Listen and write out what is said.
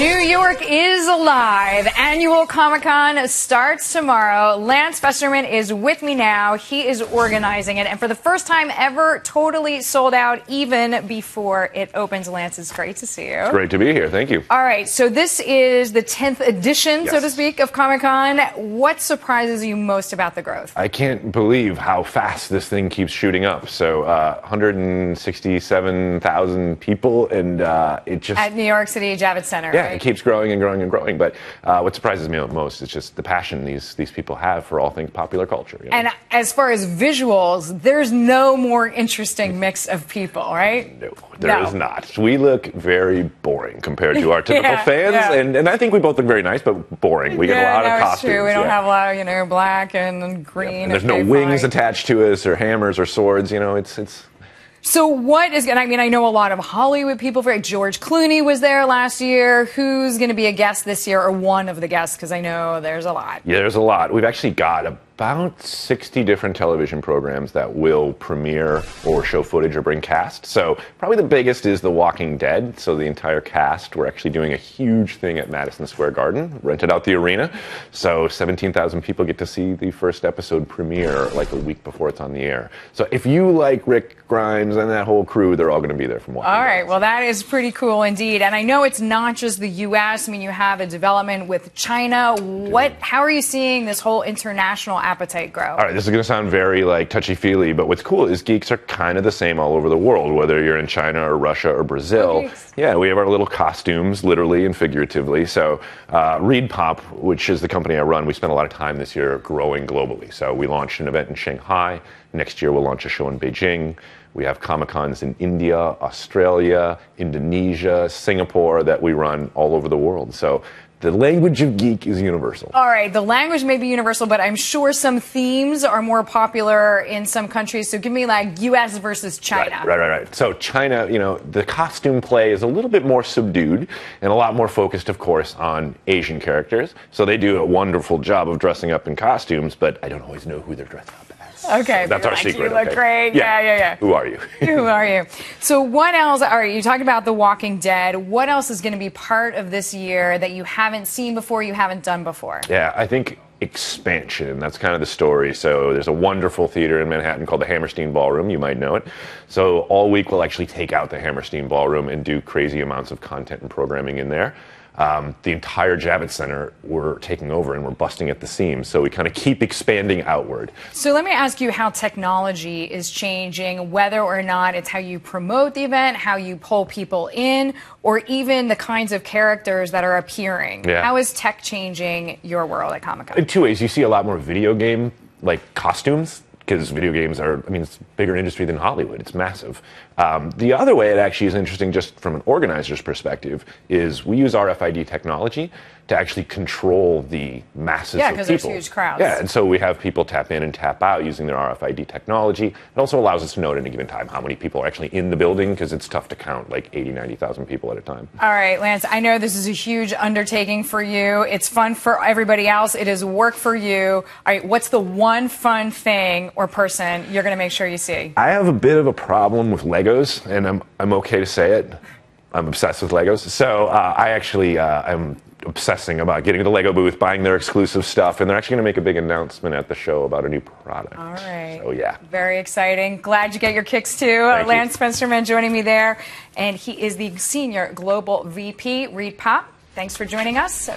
New York is alive. Annual Comic-Con starts tomorrow. Lance Fensterman is with me now. He is organizing it, and for the first time ever, totally sold out even before it opens. Lance, it's great to see you. It's great to be here. Thank you. All right, so this is the 10th edition, so to speak, of Comic-Con. What surprises you most about the growth? I can't believe how fast this thing keeps shooting up. So 167,000 people, and it just... At New York City Javits Center. Yeah, it keeps growing and growing and growing. But what surprises me most is just the passion these people have for all things popular culture. You know? And as far as visuals, there's no more interesting mix of people, right? No, there is not. We look very boring compared to our typical fans. Yeah. And I think we both look very nice, but boring. We get a lot of costumes. True. We don't have a lot of, black and green. And there's no wings attached to us or hammers or swords. It's... So what is, and I know a lot of Hollywood people, George Clooney was there last year. Who's going to be a guest this year, or one of the guests? Because I know there's a lot. Yeah, there's a lot. We've actually got about 60 different television programs that will premiere or show footage or bring cast. So probably the biggest is The Walking Dead. So the entire cast, we're actually doing a huge thing at Madison Square Garden, rented out the arena. So 17,000 people get to see the first episode premiere like a week before it's on the air. So if you like Rick Grimes and that whole crew, they're all going to be there from Walking Dead. All right, well, that is pretty cool indeed. And I know it's not just the U.S. I mean, you have a development with China. How are you seeing this whole international appetite grow? All right, this is going to sound very touchy-feely, but what's cool is geeks are kind of the same all over the world, whether you're in China or Russia or Brazil. Yeah, we have our little costumes, literally and figuratively. So ReedPOP, which is the company I run, we spent a lot of time this year growing globally. So we launched an event in Shanghai. Next year, we'll launch a show in Beijing. We have Comic-Cons in India, Australia, Indonesia, Singapore that we run all over the world. So the language of geek is universal. All right, the language may be universal, but I'm sure some themes are more popular in some countries. So give me U.S. versus China. Right. So China, the costume play is a little bit more subdued and a lot more focused, of course, on Asian characters. So they do a wonderful job of dressing up in costumes, but I don't always know who they're dressed up as. Okay, so that's our secret. You look great. Yeah. Who are you? Who are you? So what else? All right, you talked about The Walking Dead. What else is going to be part of this year that you haven't seen before, you haven't done before? Yeah, I think expansion. That's kind of the story. So there's a wonderful theater in Manhattan called the Hammerstein Ballroom. You might know it. So all week we'll actually take out the Hammerstein Ballroom and do crazy amounts of content and programming in there. The entire Javits Center we're taking over and we're busting at the seams. So we kind of keep expanding outward. So let me ask you how technology is changing, whether or not it's how you promote the event, how you pull people in, or even the kinds of characters that are appearing. Yeah. How is tech changing your world at Comic-Con? In two ways. You see a lot more video game costumes. Because video games are, it's a bigger industry than Hollywood. It's massive. The other way it actually is interesting, just from an organizer's perspective, is we use RFID technology to actually control the masses of people. Yeah, because there's huge crowds. Yeah, and so we have people tap in and tap out using their RFID technology. It also allows us to know at any given time how many people are actually in the building, because it's tough to count 80,000, 90,000 people at a time. All right, Lance, I know this is a huge undertaking for you. It's fun for everybody else. It is work for you. All right, what's the one fun thing or person you're going to make sure you see? I have a bit of a problem with Legos, and I'm okay to say it. I'm obsessed with Legos. So I'm obsessing about getting to the Lego booth, buying their exclusive stuff, and they're actually going to make a big announcement at the show about a new product. All right. So, yeah. Very exciting. Glad you get your kicks, too. Lance Fensterman joining me there, and he is the Senior Global VP, ReedPOP. Thanks for joining us.